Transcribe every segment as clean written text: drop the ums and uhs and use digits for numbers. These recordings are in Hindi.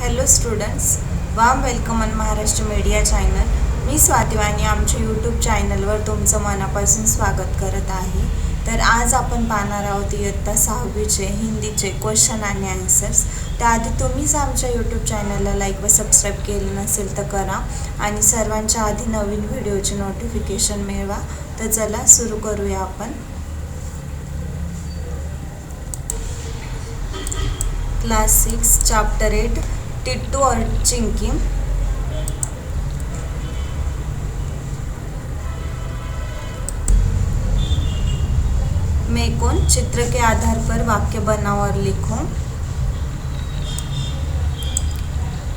हॅलो स्टुडंट्स, वाम welcome on Maharashtra media channel. मी स्वाती वाणी आमच्या यूट्यूब चॅनलवर तुमचं मनापासून स्वागत करत आहे. तर आज आपण पाहणार आहोत इयत्ता 6वीचे हिंदीचे क्वेश्चन आणि आन्सर्स. त्याआधी तुम्हीच आमच्या यूट्यूब चॅनलला लाईक व सबस्क्राईब केलं नसेल तर करा आणि सर्वांच्या आधी नवीन व्हिडिओचे नोटिफिकेशन मिळवा. तर चला सुरू करूया आपण. क्लास 6 चैप्टर 8 टिट्टू और चिंकी. मैं कौन चित्र के आधार पर वाक्य बनाओ और लिखो.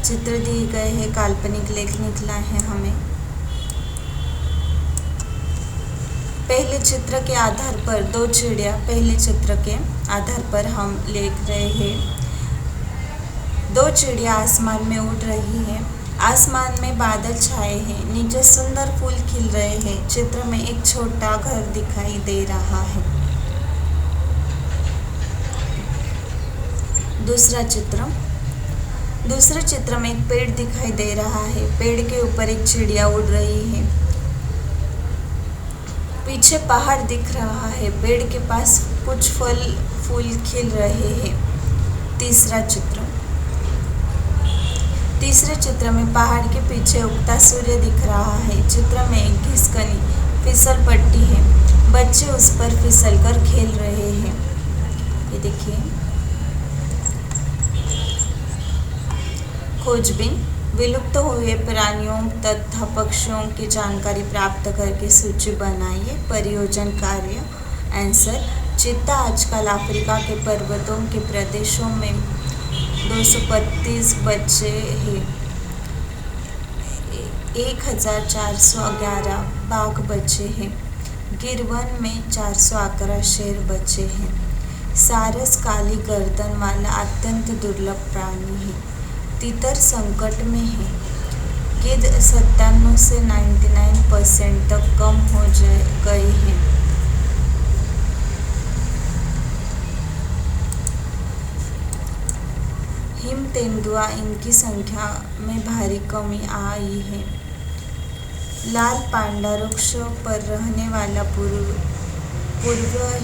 चित्र दिए गए हैं, काल्पनिक लेख निकला है हमें. पहले चित्र के आधार पर दो चिड़िया, पहले चित्र के आधार पर हम लिख रहे हैं. दो चिड़िया आसमान में उड़ रही है. आसमान में बादल छाए हैं, नीचे सुंदर फूल खिल रहे हैं. चित्र में एक छोटा घर दिखाई दे रहा है. दूसरे चित्र में एक पेड़ दिखाई दे रहा है. पेड़ के ऊपर एक चिड़िया उड़ रही है. पीछे पहाड़ दिख रहा है. पेड़ के पास कुछ फूल खिल रहे हैं. तीसरे चित्र में पहाड़ के पीछे उगता सूर्य दिख रहा है. चित्र में एक घिसकनी फिसल पट्टी है. बच्चे उस पर फिसल कर खेल रहे हैं. ये देखिए. खोजबीन विलुप्त हुए प्राणियों तथा पक्षियों की जानकारी प्राप्त करके सूची बनाइए. परियोजन कार्य. आंसर. चीता आजकल अफ्रीका के पर्वतों के प्रदेशों में 235 बच्चे हैं. 1411 बाघ बचे हैं. गिरवन में 411 शेर बचे हैं. सारस काली गर्दन वाला अत्यंत दुर्लभ प्राणी है. तितर संकट में है. गिद्ध 97 से 99% तक कम हो गए हैं. हिम तेंदुआ इनकी संख्या में भारी कमी आई है. लाल पांडा वृक्ष पर रहने वाला पूर्व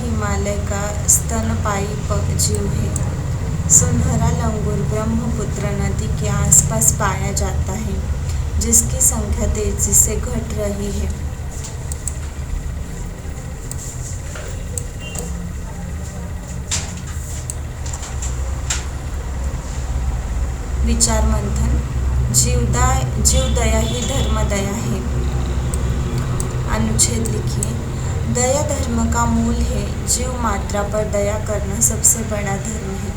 हिमालय का स्तनपायी जीव है. सुनहरा लंगूर ब्रह्मपुत्र नदी के आसपास पाया जाता है, जिसकी संख्या तेजी से घट रही है. विचार मंथन. जीवदया ही धर्मदया है. अनुच्छेद लिखिए. दया धर्म का मूल है. जीव मात्रा पर दया करना सबसे बड़ा धर्म है.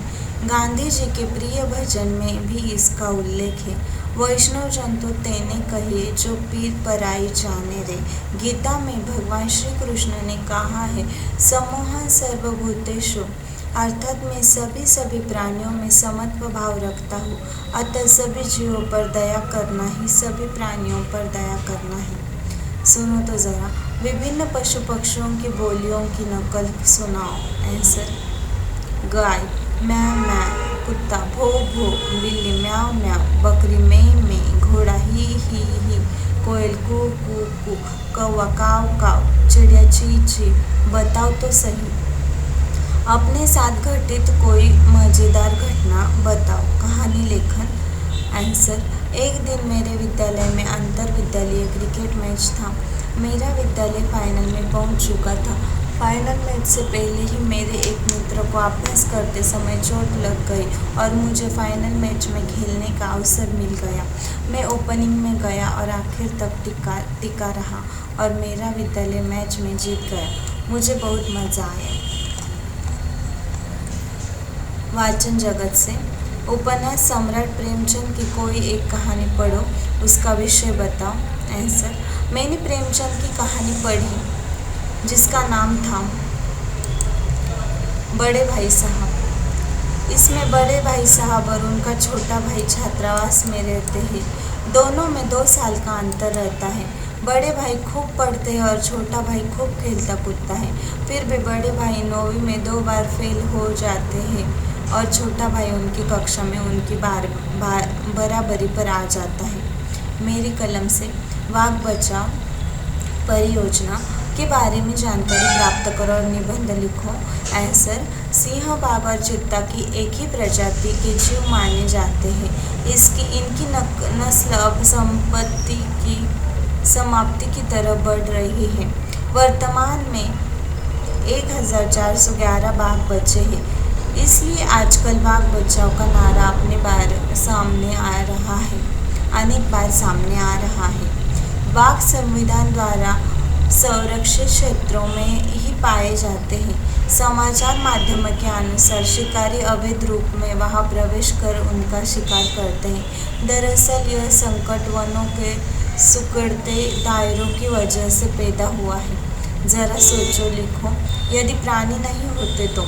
गांधी जी के प्रिय भजन में भी इसका उल्लेख है. वैष्णव जन तो तेने कहिए जो पीर पराई जाने रे. गीता में भगवान श्री कृष्ण ने कहा है, समोहन सर्वभूतेषु, अर्थात मैं सभी प्राणियों में समत्व भाव रखता हूँ. अतः सभी जीवों पर दया करना ही सभी प्राणियों पर दया करना है. सुनो तो जरा. विभिन्न पशु पक्षियों की बोलियों की नकल सुनाओ. आंसर. गाय म्याँ म्याँ, कुत्ता भो भो, बिल्ली म्याऊ म्याऊ, बकरी में, घोड़ा ही, कोयल कू कू कू, कौवा काव काव, चिड़िया ची ची. बताओ तो सही. अपने साथ घटित कोई मज़ेदार घटना बताओ. कहानी लेखन. आंसर. एक दिन मेरे विद्यालय में अंतर विद्यालय क्रिकेट मैच था. मेरा विद्यालय फाइनल में पहुंच चुका था. फाइनल मैच से पहले ही मेरे एक मित्र को अभ्यास करते समय चोट लग गई और मुझे फाइनल मैच में खेलने का अवसर मिल गया. मैं ओपनिंग में गया और आखिर तक टिका रहा और मेरा विद्यालय मैच में जीत गया. मुझे बहुत मज़ा आया. वाचन जगत से. उपन्यास सम्राट प्रेमचंद की कोई एक कहानी पढ़ो. उसका विषय बताओ. आंसर. मैंने प्रेमचंद की कहानी पढ़ी जिसका नाम था बड़े भाई साहब. इसमें बड़े भाई साहब और उनका छोटा भाई छात्रावास में रहते हैं. दोनों में 2 साल का अंतर रहता है. बड़े भाई खूब पढ़ते हैं और छोटा भाई खूब खेलता कूदता है. फिर भी बड़े भाई 9वीं में 2 बार फेल हो जाते हैं. और छोटा भाई उनकी कक्षा में उनकी बराबरी पर आ जाता है। मेरी कलम से बाघ बचाओ परियोजना के बारे में जानकारी प्राप्त करो और निबंध लिखो। आंसर, सिंह, बाघ और चीता की एक ही प्रजाति के जीव माने जाते हैं। इनकी नस्ल अब संपत्ति की समाप्ति की तरफ बढ़ रही है। वर्तमान में 1411 बाघ बचे हैं। इसलिए आजकल बाघ बचाओ का नारा अनेक बार सामने आ रहा है। बाघ संविधान द्वारा संरक्षित क्षेत्रों में ही पाए जाते हैं। समाचार माध्यमों के अनुसार शिकारी अवैध रूप में वहां प्रवेश कर उनका शिकार करते हैं। दरअसल यह संकट वनों के सिकुड़ते दायरों की वजह से पैदा हुआ है। जरा सोचो, लिखो, यदि प्राणी नहीं होते तो।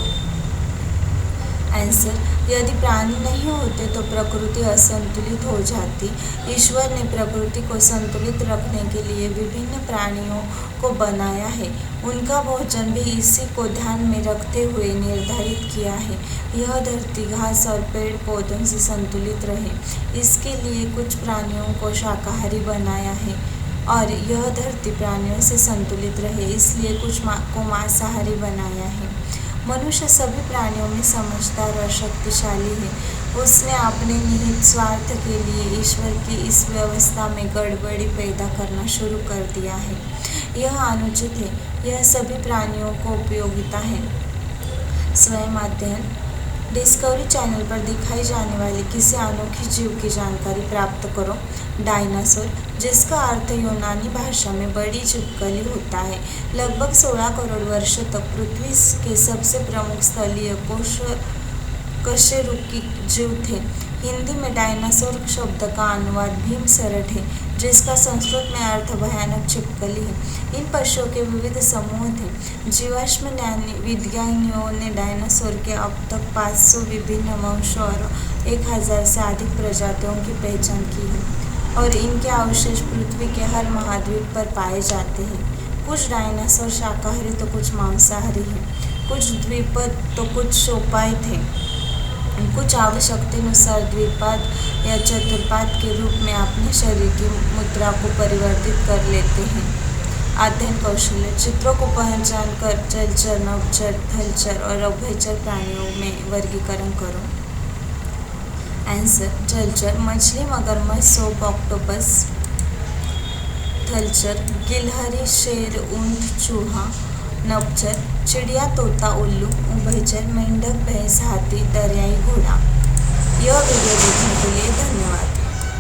आंसर, यदि प्राणी नहीं होते तो प्रकृति असंतुलित हो जाती। ईश्वर ने प्रकृति को संतुलित रखने के लिए विभिन्न प्राणियों को बनाया है। उनका भोजन भी इसी को ध्यान में रखते हुए निर्धारित किया है। यह धरती घास और पेड़ पौधों से संतुलित रहे, इसके लिए कुछ प्राणियों को शाकाहारी बनाया है, और यह धरती प्राणियों से संतुलित रहे, इसलिए कुछ को मांसाहारी बनाया है। मनुष्य सभी प्राणियों में समझदार और शक्तिशाली है। उसने अपने निहित स्वार्थ के लिए ईश्वर की इस व्यवस्था में गड़बड़ी पैदा करना शुरू कर दिया है। यह अनुचित है। यह सभी प्राणियों को उपयोगिता है। स्वयं अध्ययन। डिस्कवरी चैनल पर दिखाई जाने वाले किसी अनोखे जीव की जानकारी प्राप्त करो। डायनासोर, जिसका अर्थ यूनानी भाषा में बड़ी छिपकली होता है, लगभग 16 करोड़ वर्षों तक पृथ्वी के सबसे प्रमुख स्थलीय कशेरुकी जीव थे। हिंदी में डायनासोर शब्द का अनुवाद भीमसरठ है, जिसका संस्कृत में अर्थ भयानक छिपकली है। इन पशुओं के विविध समूह थे। जीवाश्म विज्ञानियों ने डायनासोर के अब तक 500 विभिन्न वंशों और 1000 से अधिक प्रजातियों की पहचान की है, और इनके अवशेष पृथ्वी के हर महाद्वीप पर पाए जाते हैं। कुछ डायनासोर शाकाहारी तो कुछ मांसाहारी हैं। कुछ द्विपद तो कुछ शोपाई थे। कुछ आवश्यकतानुसार द्विपाद या चतुर्पाद के रूप में अपने शरीर की मुद्रा को परिवर्तित कर लेते हैं। अध्ययन कौशल्य। चित्रों को पहचान कर जलचर, नभचर, थलचर और उभयचर प्राणियों में वर्गीकरण करो। आंसर, जलचर मछली, मगरमच्छ, सोप, ऑक्टोपस। थलचर गिलहरी, शेर, ऊंट, चूहा। नभचर चिड़िया, तोता, उल्लू। उभयचर मेंढक, भैंस, हाथी, दरियाई घोड़ा। यह वीडियो देखने के लिए